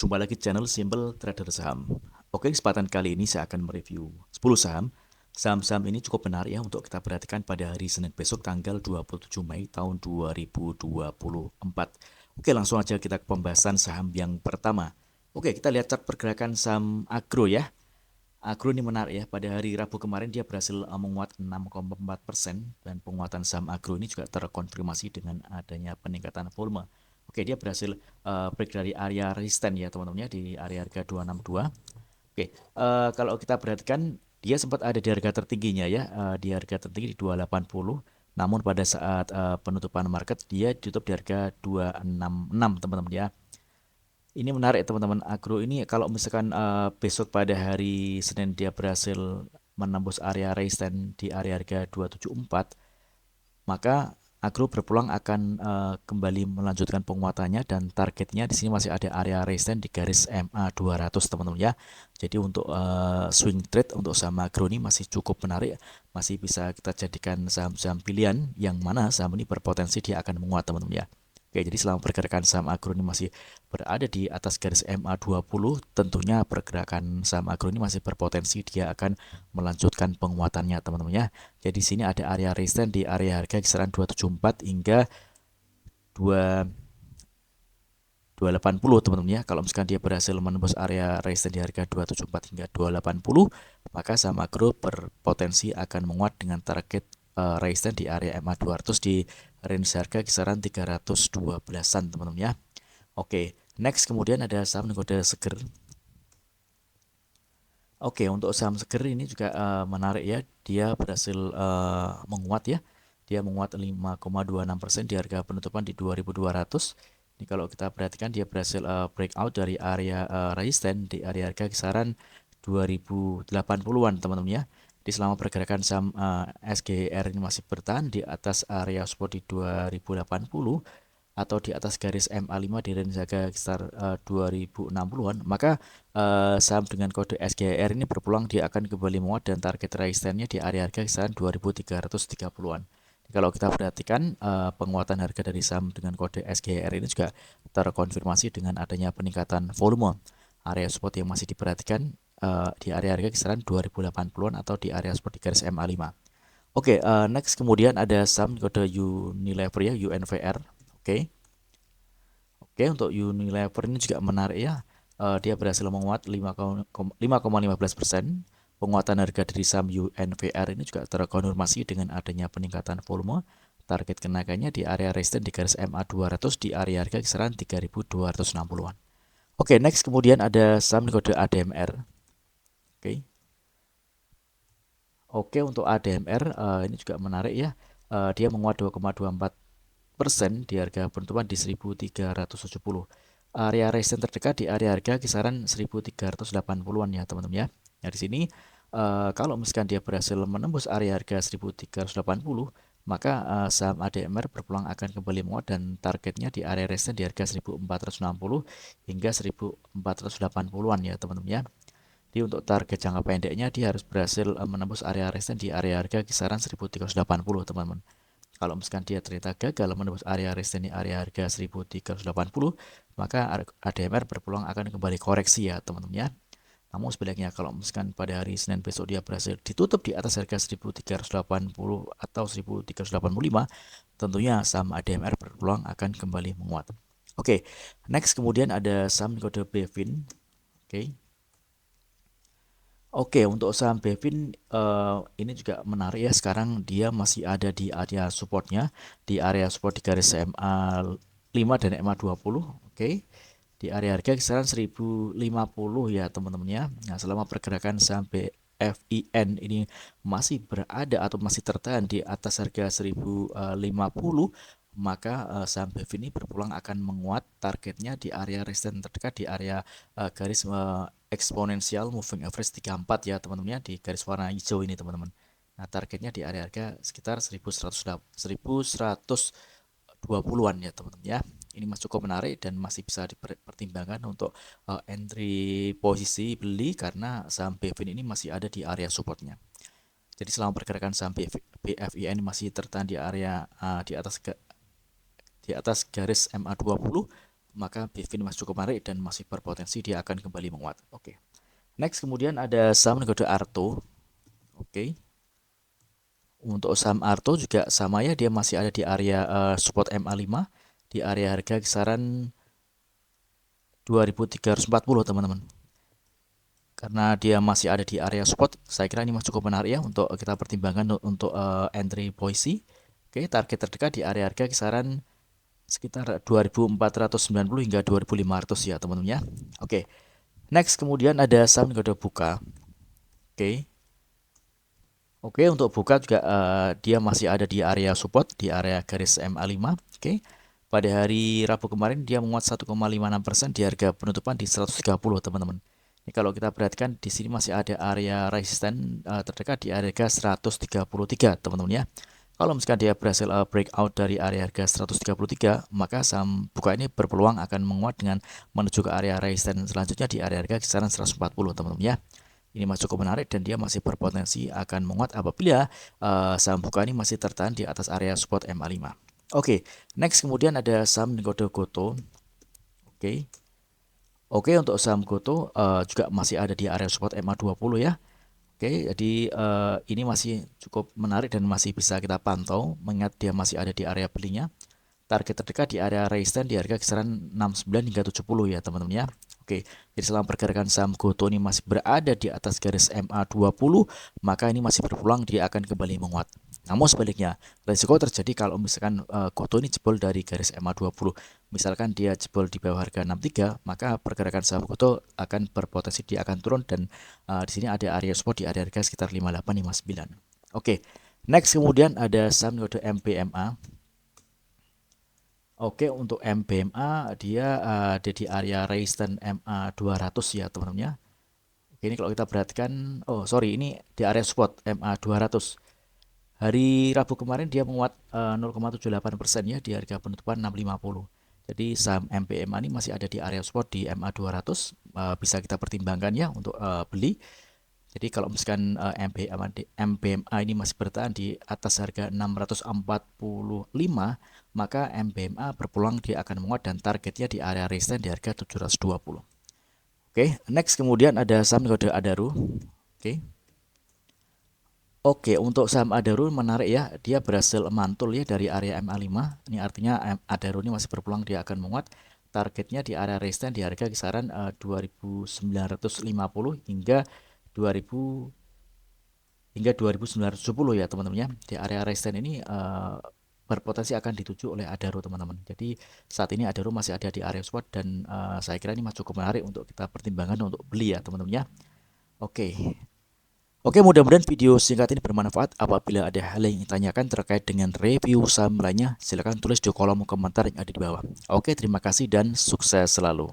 Jumpa lagi di channel Simple Trader Saham. Oke, kesempatan kali ini saya akan mereview 10 saham. Saham-saham ini cukup benar ya untuk kita perhatikan pada hari Senin besok tanggal 27 Mei tahun 2024. Oke, langsung aja kita ke pembahasan saham yang pertama. Oke, kita lihat chart pergerakan saham agro ya. Agro ini menarik ya. Pada hari Rabu kemarin dia berhasil menguat 6,4% dan penguatan saham agro ini juga terkonfirmasi dengan adanya peningkatan volume. Oke, dia berhasil break dari area resisten ya teman-teman ya di area harga 262. Oke, kalau kita perhatikan dia sempat ada di harga tertingginya ya, di harga tertinggi di 280. Namun pada saat penutupan market dia tutup di harga 266 teman-teman ya. Ini menarik teman-teman, agro ini kalau misalkan besok pada hari Senin dia berhasil menembus area resisten di area harga 274, maka agro berpeluang akan kembali melanjutkan penguatannya dan targetnya di sini masih ada area resisten di garis MA 200 teman-teman ya. Jadi untuk swing trade untuk saham agro ini masih cukup menarik, masih bisa kita jadikan saham-saham pilihan yang mana saham ini berpotensi dia akan menguat teman-teman ya. Oke, jadi selama pergerakan saham agro ini masih berada di atas garis MA20, tentunya pergerakan saham agro ini masih berpotensi dia akan melanjutkan penguatannya teman-teman ya. Jadi sini ada area resisten di area harga kisaran 274 hingga 2 280 teman-teman ya. Kalau misalkan dia berhasil menembus area resisten di harga 274 hingga 280, maka saham agro berpotensi akan menguat dengan target resisten di area MA 200 di range harga kisaran 312-an teman-teman ya. Oke, next kemudian ada saham kode seger. Oke, untuk saham seger ini juga menarik ya. Dia berhasil menguat ya. Dia menguat 5,26% di harga penutupan di 2.200. Ini kalau kita perhatikan dia berhasil breakout dari area resisten di area harga kisaran 2080-an teman-teman ya. Di selama pergerakan saham SGR ini masih bertahan di atas area support di 2080 atau di atas garis MA5 di range harga sekitar 2060-an, maka saham dengan kode SGR ini berpeluang dia akan kembali menguat dan target resistennya di area harga kisaran 2330-an. Kalau kita perhatikan penguatan harga dari saham dengan kode SGR ini juga terkonfirmasi dengan adanya peningkatan volume. Area support yang masih diperhatikan di area harga kisaran 2080-an atau di area support di garis MA5. Oke, next kemudian ada saham kode Unilever ya, UNVR. Oke. Oke, untuk Unilever ini juga menarik ya. Dia berhasil menguat 5,15%. Penguatan harga dari saham UNVR ini juga terkonfirmasi dengan adanya peningkatan volume. Target kenaikannya di area resisten di garis MA 200 di area harga kisaran 3.260-an. Oke, next kemudian ada saham kode ADMR. Oke. Oke, untuk ADMR ini juga menarik ya. Dia menguat 2,24% di harga penutupan di 1370. Area resisten terdekat di area harga kisaran 1380-an ya teman-teman ya. Nah, di sini kalau misalkan dia berhasil menembus area harga 1380, maka saham ADMR berpeluang akan kembali menguat dan targetnya di area resisten di harga 1460 hingga 1480-an ya teman-teman ya. Jadi untuk target jangka pendeknya dia harus berhasil menembus area resisten di area harga kisaran 1380 teman-teman. Kalau misalkan dia ternyata gagal menembus area resisten di area harga 1380, maka ADMR berpeluang akan kembali koreksi ya teman-teman ya. Namun sebaliknya kalau misalkan pada hari Senin besok dia berhasil ditutup di atas harga 1380 atau 1385, tentunya saham ADMR berpeluang akan kembali menguat. Oke, next kemudian ada saham kode BEVIN. Oke. Oke, untuk saham Bevin ini juga menarik ya. Sekarang dia masih ada di area supportnya, di area support di garis MA 5 dan MA 20. Oke, di area harga kisaran 1050 ya teman-teman ya. Nah, selama pergerakan saham BFIN ini masih berada atau masih tertahan di atas harga 1050, maka saham BEVIN ini berpulang akan menguat. Targetnya di area resisten terdekat di area garis eksponensial moving average 34 ya teman-teman ya, di garis warna hijau ini teman-teman. Nah, targetnya di area harga sekitar 1120-an ya teman-teman ya. Ini masih cukup menarik dan masih bisa dipertimbangkan untuk entry posisi beli karena saham BEVIN ini masih ada di area supportnya. Jadi selama pergerakan saham BFIN masih tertahan di area di atas garis MA20, maka BIFIN masih cukup menarik dan masih berpotensi dia akan kembali menguat. Oke. Next kemudian ada saham kode Arto. Oke. Untuk saham Arto juga sama ya, dia masih ada di area support MA5 di area harga kisaran 2340 teman-teman. Karena dia masih ada di area support, saya kira ini masih cukup menarik ya untuk kita pertimbangkan untuk entry posisi. Oke, target terdekat di area harga kisaran sekitar 2490 hingga 2500 ya teman-teman ya. Oke. Next kemudian ada saham kode Buka. Oke. Oke, untuk Buka juga dia masih ada di area support di area garis MA5. Oke. Pada hari Rabu kemarin dia menguat 1,56% di harga penutupan di 130 teman-teman. Ini kalau kita perhatikan di sini masih ada area resisten terdekat di harga 133 teman-teman ya. Kalau misalkan dia berhasil breakout dari area harga 133, maka saham Buka ini berpeluang akan menguat dengan menuju ke area resisten selanjutnya di area harga kisaran 140 teman-teman ya. Ini masih cukup menarik dan dia masih berpotensi akan menguat apabila saham Buka ini masih tertahan di atas area support MA5. Oke, next kemudian ada saham kode Goto. Oke. Oke, untuk saham Goto juga masih ada di area support MA20 ya. Oke, jadi ini masih cukup menarik dan masih bisa kita pantau mengingat dia masih ada di area belinya. Target terdekat di area resisten di harga kisaran 69 hingga 70 ya teman-teman ya. Oke, jadi selama pergerakan saham Goto ini masih berada di atas garis MA20, maka ini masih berpeluang dia akan kembali menguat. Namun sebaliknya, resiko terjadi kalau misalkan Goto ini jebol dari garis MA20. Misalkan dia jebol di bawah harga 63, maka pergerakan saham Goto akan berpotensi dia akan turun dan di sini ada area support di area harga sekitar 5859. Oke, next kemudian ada saham kode MPMA. Oke, untuk MPMA dia ada di area resistance MA 200 ya teman-teman ya. Oke, ini kalau kita perhatikan, oh sorry, ini di area support MA 200. Hari Rabu kemarin dia menguat 0,78% ya di harga penutupan 650. Jadi saham MPMA ini masih ada di area support di MA 200, bisa kita pertimbangkan ya untuk beli. Jadi kalau misalkan MPMA ini masih bertahan di atas harga 645, maka MPMA berpeluang dia akan menguat dan targetnya di area resistance di harga 720. Oke, next kemudian ada saham kode Adaro. Oke, untuk saham Adaro menarik ya, dia berhasil mantul ya dari area MA5. Ini artinya Adaro ini masih berpeluang dia akan menguat. Targetnya di area resistance di harga kisaran 2950 hingga 2000 hingga 2910 ya teman-teman ya. Di area resistance ini berpotensi akan dituju oleh Adaro teman-teman. Jadi saat ini Adaro masih ada di area support dan saya kira ini masih cukup menarik untuk kita pertimbangkan untuk beli ya teman-teman ya. Oke, mudah-mudahan video singkat ini bermanfaat. Apabila ada hal yang ingin tanyakan terkait dengan review saham lainnya, silakan tulis di kolom komentar yang ada di bawah. Oke, terima kasih dan sukses selalu.